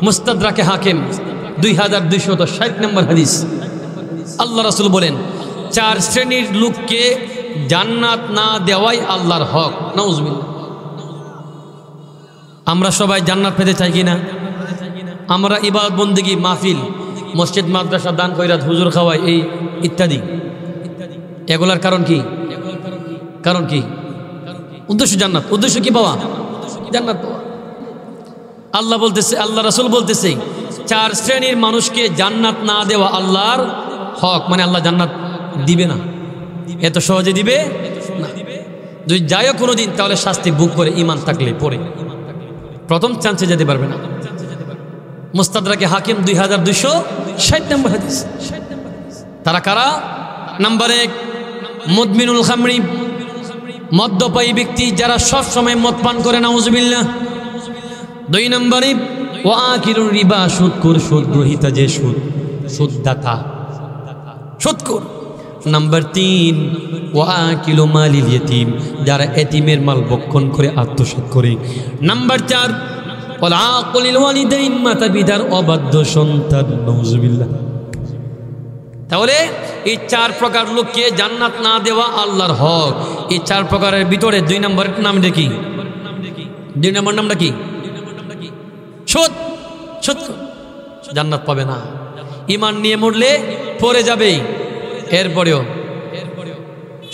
মুস্তাদরাকে হাকিম 2260 নম্বর হাদিস। আল্লাহ রাসূল বলেন, 4 শ্রেণীর লোককে জান্নাত না দেওয়াই আল্লাহর হক। নাউজুবিল্লাহ। আমরা সবাই জান্নাত পেতে চাই কিনা? আমরা ইবাদত বন্দেগী, মাহফিল, মসজিদ, মাদ্রাসা, দান খয়রাত, হুজুর খাওয়াই, এই ইত্যাদি, এগুলার কারণ কি? কারণ কি? উদ্দেশ্য জান্নাত। উদ্দেশ্য কি পাওয়া? জান্নাত পাওয়া। আল্লাহ বলতেছে, আল্লাহ রাসূল বলতেছে, 4 শ্রেণীর মানুষকে জান্নাত না দেওয়া আল্লাহর হক। মানে আল্লাহ জান্নাত দিবে না, এত সহজে দিবে না। যদি যায়ও কোনোদিন, তাহলে শাস্তি বুক করে ঈমান থাকলে পরে, প্রথম চান্সে যেতে পারবে না। মুস্তাদরাকে হাকিম 2260 নম্বর হাদিস। তারা কারা? নাম্বার 1, মুদমিনুল খামরি, মদ্যপায়ী ব্যক্তি, যারা সব সময় মদ পান করে। নাউজুবিল্লাহ। 2 নম্বরে ওয়াকিলুর রিবা, সুদখোর, সুদ গ্রহীতা, যে সুদদাতা, সুদখোর। নাম্বার 3 ওয়াকিলু মালিল ইয়াতীম, যারা এতিমের মাল ভক্ষণ করে আত্মসাৎ করে। নাম্বার 4 ওয়াল আকুলিল ওয়ালিদাইন, মাতা পিতার অবাধ্য সন্তান। নাউজুবিল্লাহ। তাহলে এই 4 প্রকার লোককে জান্নাত না দেওয়া আল্লাহর হক। এই 4 প্রকারের ভিতরে 2 নম্বরের নাম কি? 2 নম্বর নামটা কি? সুদ। সুদ। জান্নাত পাবে না। ঈমান নিয়ে মরলে পড়ে যাবে, এরপরেও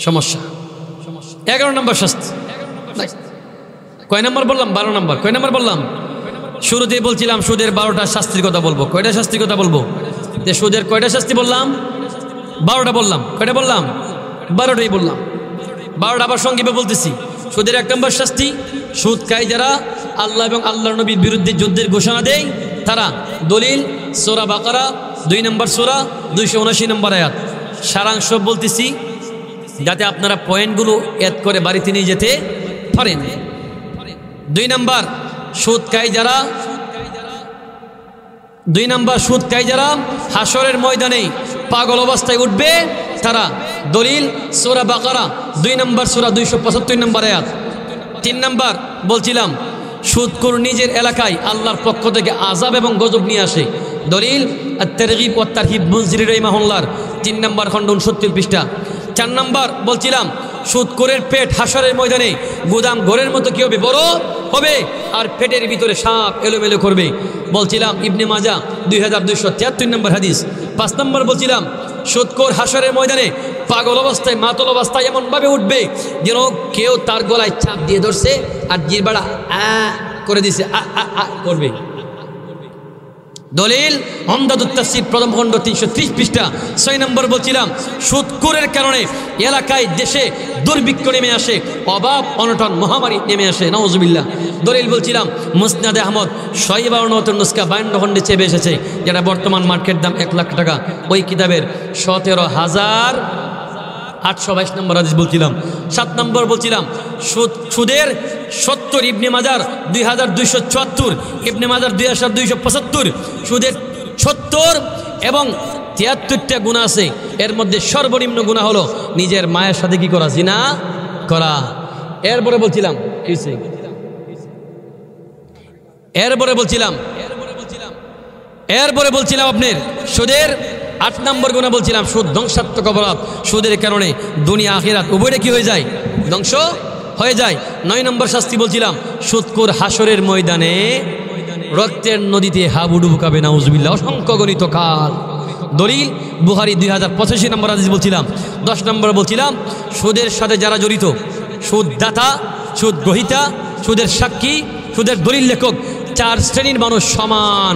সমস্যা। 11 নম্বর শাস্তি। কয় নম্বর বললাম? 12 নম্বর। কয় নম্বর বললাম? শুরুতেই বলছিলাম সুদের 12টা শাস্তির কথা বলবো। কয়টা শাস্তির কথা বলবো? যে সুদের কয়টা শাস্তি বললাম? 12টা বললাম। কয়টা বললাম? 12টাই বললাম। 12টা আবার সংক্ষেপে বলতেছি। সুদের 1 নম্বর শাস্তি, সুদ খায় যারা আল্লাহ এবং আল্লাহর নবীর বিরুদ্ধে যুদ্ধের ঘোষণা দেয় তারা। দলিল সূরা বাকারা 2 নম্বর সূরা 279 নম্বর আয়াত। সারাংশ বলতেছি যাতে আপনারা পয়েন্টগুলো এড করে বাড়িতে নিয়ে যেতে পারেন। 2 নম্বর সুদ খায় যারা, 2 নম্বর সুদ খায় যারা হাসরের ময়দানে পাগল অবস্থায় উঠবে তারা। দলিল সূরা বাকারা 2 নম্বর সূরা 275 নম্বর আয়াত। 3 নম্বর বলছিলাম সুদখোর নিজের এলাকায় আল্লাহর পক্ষ থেকে আযাব এবং গজব নিয়ে আসে। দলিল আত-তারগীব ওয়াত তারহিব মুনজিরি রাহিমাহুল্লাহর 3 নম্বর খণ্ড 69 পৃষ্ঠা। 4 নম্বর বলছিলাম সুদখোরের পেট হাসরের ময়দানে গোদাম ঘরের মতো কি হবে? বড় হবে, আর পেটের ভিতরে সাপ এলোমেলো করবে। বলছিলাম ইবনে মাজাহ 2273 নম্বর হাদিস। 5 নম্বর বলছিলাম সুদখোর হাসরের ময়দানে পাগল অবস্থায় মাতল অবস্থায় এমনভাবে উঠবে যেন কেউ তার গলায় চাপ দিয়ে ধরছে আর জিহ্বাটা করে দিছে, করবে। দলিল আমদাদুত তাফসীর প্রথম খণ্ড 330 পৃষ্ঠা। 6 নম্বর বলছিলাম সুদখোরের কারণে এলাকায় দেশে দুর্ভিক্ষ নেমে আসে, অভাব অনটন মহামারী নেমে আসে, নাউজুবিল্লাহ। দলিল বলছিলাম মুসনাদে আহমদ 52 নুসকা 52 খণ্ডে চেপে এসেছে, যেটা বর্তমান মার্কেট দাম 1 লাখ টাকা। ওই কিতাবের 17,822 নম্বর হাদিস বলছিলাম। 7 নম্বর বলছিলাম সুদের 70, ইবনে মাজার 2274, ইবনে মাজার 2275। সুদের 70 এবং 73টা গুনাহ আছে। এর মধ্যে সর্বনিম্ন গুনাহ হলো নিজের মায়ের সাথে কি করা? জিনা করা। এরপরে বলছিলাম আপনার সুদের 8 নম্বর গুনাহ বলছিলাম সুদ ধ্বংসাত্মক অপরাধ। সুদের কারণে দুনিয়া আখিরাত উভয়টা কি হয়ে যায়? ধ্বংস হয়ে যায়। 9 নম্বর শাস্তি বলছিলাম সুদখোর হাসরের ময়দানে রক্তের নদীতে হাবুডুবু খাবে, নাউজুবিল্লাহ, অসংখ্য গণিত কাল। দলিল বুখারী 2085 নম্বর হাদিস বলছিলাম। 10 নম্বর বলছিলাম সুদের সাথে যারা জড়িত, সুদদাতা, সুদ গ্রহীতা, সুদের সাক্ষী, সুদের দলিল লেখক, 4 শ্রেণীর মানুষ সমান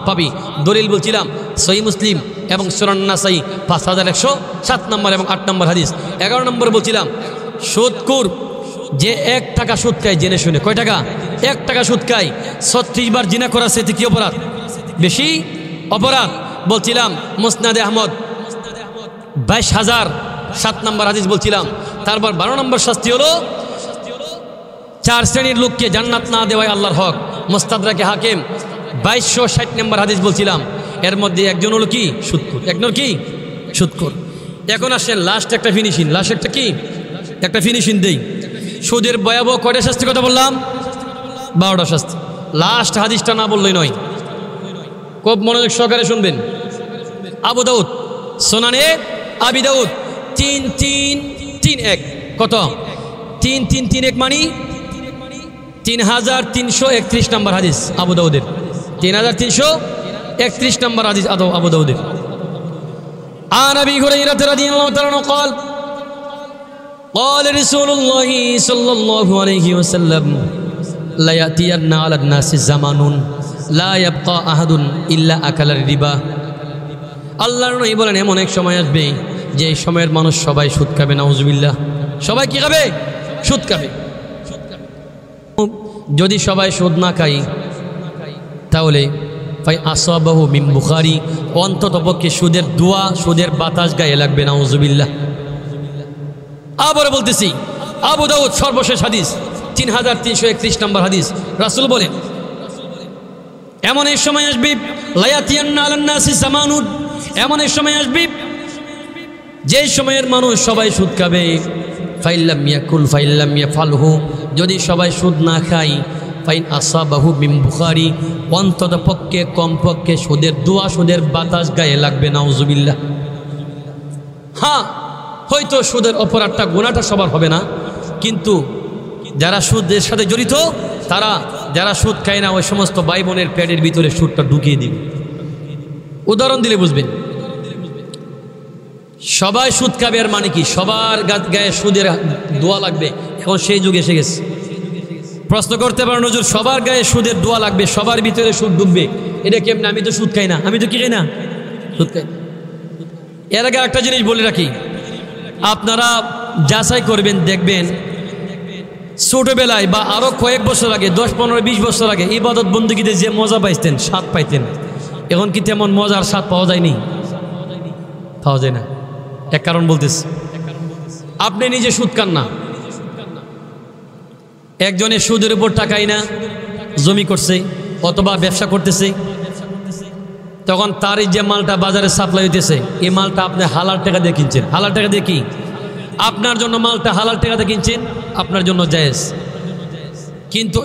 পাপী। দলিল বলছিলাম সহিহ মুসলিম এবং সুনান নাসাই 5107 নম্বর এবং 8 নম্বর হাদিস। 11 নম্বর বলছিলাম সুদখোর যে 1 টাকা সুদ খায় জেনে শুনে। কয় টাকা? 1 টাকা সুদ খায় 36 বার জিনা করা, সেটি কি অপরাধ? বেশি অপরাধ। বলছিলাম মুসনাদে আহমদ 22,007 নম্বর হাদিস বলছিলাম। তারপর 12 নম্বর শাস্তি হলো 4 শ্রেণীর লোককে জান্নাত না দেওয়াই আল্লাহর হক। মুস্তাদরাকে হাকিম 2260 নম্বর হাদিস বলছিলাম। এর মধ্যে একজন হলো কি? সুদখোর। একজন কি? সুদখোর। এখন আসেন লাস্ট একটা ফিনিশিং। একটা ফিনিশিং দেই। সুদের ভয়াবহ কয়টা শাস্তির কথা বললাম? 12টা শাস্তি। লাস্ট হাদিসটা না বললেই নয়, খুব মনোযোগ সহকারে শুনবেন। আবু দাউদ সুনানে আবি দাউদ 3331 কত? 3331 মানে 3331 নম্বর হাদিস আবু দাউদের। 3331 নম্বর হাদিস আবু দাউদের। আন আবি হুরায়রা রাদিয়াল্লাহু তাআলা আনহু قال قال رسول الله صلى الله عليه وسلم لا يأتين على الناس زمان لا يبقى أحد إلا أكل الربا। আল্লাহর নবী বলেন এমন এক সময় আসবে যে সময়ের মানুষ সবাই সুদ খাবে, নাউজুবিল্লাহ। সবাই কি খাবে? সুদ খাবে। যদি সবাই সুদ না খায় তাহলে ফাই আসাবাহু মিন বুখারি, অন্তত পক্ষে সুদের দোয়া, সুদের বাতাস গায়ে লাগবে, নাউজুবিল্লাহ। আবার বলতেছি আবু দাউদ সর্বশেষ হাদিস 3331 নম্বর হাদিস। রাসূল বলেন এমন এক সময় আসবে লায়াতিয়ান্না আলান নাসি জামানুন, এমন এক সময় আসবে যে সময়ের মানুষ সবাই সুদ খাবে। ফাইল্লাম ইয়াকুল ফাইল্লাম ইয়াফালহু, যদি সবাই সুদ না খায় ফাইন আসাবাহু মিন বুখারি, অন্তত পক্ষে কমপক্ষে সুদের দোয়া, সুদের বাতাস গায়ে লাগবে, নাউজুবিল্লাহ। হ্যাঁ, হয়তো সুদের অপরাধটা গুনাহটা সবার হবে না, কিন্তু যারা সুদের সাথে জড়িত তারা যারা সুদ খায় না ওই সমস্ত ভাই বোনের পেটের ভিতরে সুদটা ঢুকিয়ে দিবে। উদাহরণ দিলে বুঝবেন। সবাই সুদ খাবে এর মানে কি? সবার গায়ে সুদের দোয়া লাগবে। এখন সেই যুগ এসে গেছে। প্রশ্ন করতে পারেন হুজুর সবার গায়ে সুদের দোয়া লাগবে, সবার ভিতরে সুদ ঢুকবে, এটা কেমনে? আমি তো সুদ খাই না, আমি তো কি খাই না, সুদ খাই। এর আগে একটা জিনিস বলে রাখি, আপনারা যাচাই করবেন, দেখবেন ছোটবেলায় বা আরো কয়েক বছর আগে, 10, 15, 20 বছর আগে ইবাদত বন্দেগীতে যে মজা পাইতেন, স্বাদ পাইতেন, এখন কি তেমন মজার স্বাদ পাওয়া যায়নি? পাওয়া যায় না। এক কারণ বলতেছি, আপনি নিজে সুদ খান না, একজনের সুদের উপর টাকাই না জমি করছে অথবা ব্যবসা করতেছে, তখন তার যে মালটা বাজারে সাপ্লাই হইতেছে, এই মালটা আপনি হালাল টাকা দিয়ে কিনছেন। হালাল টাকা দিয়ে কি? আপনার জন্য মালটা হালাল টাকা দিয়ে কিনছেন, আপনার জন্য জায়েজ। কিন্তু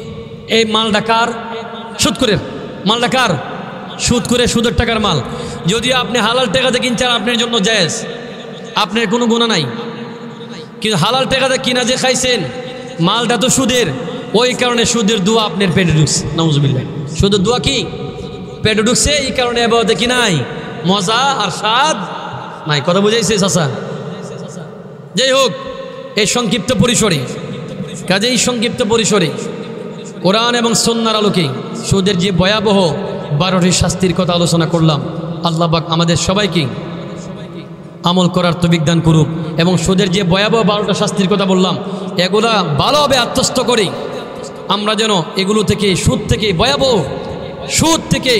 এই মালটা কার? সুদ করে। মালটা কার? সুদ করে, সুদের টাকার মাল। যদিও আপনি হালাল টাকাতে কিনছেন, আপনার জন্য জায়েজ, আপনার কোনো গুনাহ নাই। কিন্তু হালাল টাকাতে কিনা যে খাইছেন মালটা তো সুদের, ওই কারণে সুদের দোয়া আপনার পেটে ঢুকছে। নাউজুবিল্লাহ। সুদের দোয়া কি পেটে ঢুকছে, এই কারণে ইবাদতে কি নাই? মজা আর স্বাদ নাই। কথা বুঝাইছে চাচা? যাই হোক, এই সংক্ষিপ্ত পরিসরে, কাজেই সংক্ষিপ্ত পরিসরে কোরআন এবং সুন্নাহর আলোকে সুদের যে ভয়াবহ 12টি শাস্তির কথা আলোচনা করলাম। আল্লাহ পাক আমাদের সবাইকে আমল করার তৌফিক দান করুক, এবং সুদের যে ভয়াবহ 12টা শাস্তির কথা বললাম, এগুলা ভালোভাবে আত্মস্থ করে আমরা যেন এগুলো থেকে, সুদ থেকে, ভয়াবহ সুদ থেকে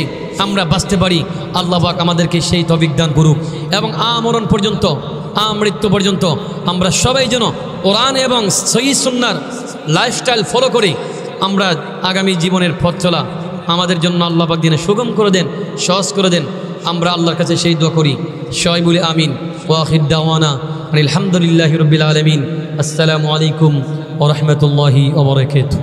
আমরা বাঁচতে পারি। আল্লাহ পাক আমাদেরকে সেই তৌফিক দান করুক, এবং আমরণ পর্যন্ত, আমৃত্যু পর্যন্ত আমরা সবাই যেন কোরআন এবং সহিহ সুন্নাহর লাইফস্টাইল ফলো করে আমরা আগামী জীবনের পথ চলা আমাদের জন্য আল্লাহ পাক দিনে সুগম করে দেন, সহজ করে দেন। আমরা আল্লাহর কাছে সেই দোয়া করি। সবাই বলি আমিন। ওয়া আখির দাওয়ানা আলহামদুলিল্লাহি রাব্বিল আলামিন। আসসালামু আলাইকুম ওয়া রাহমাতুল্লাহি ওয়া বারাকাতুহু।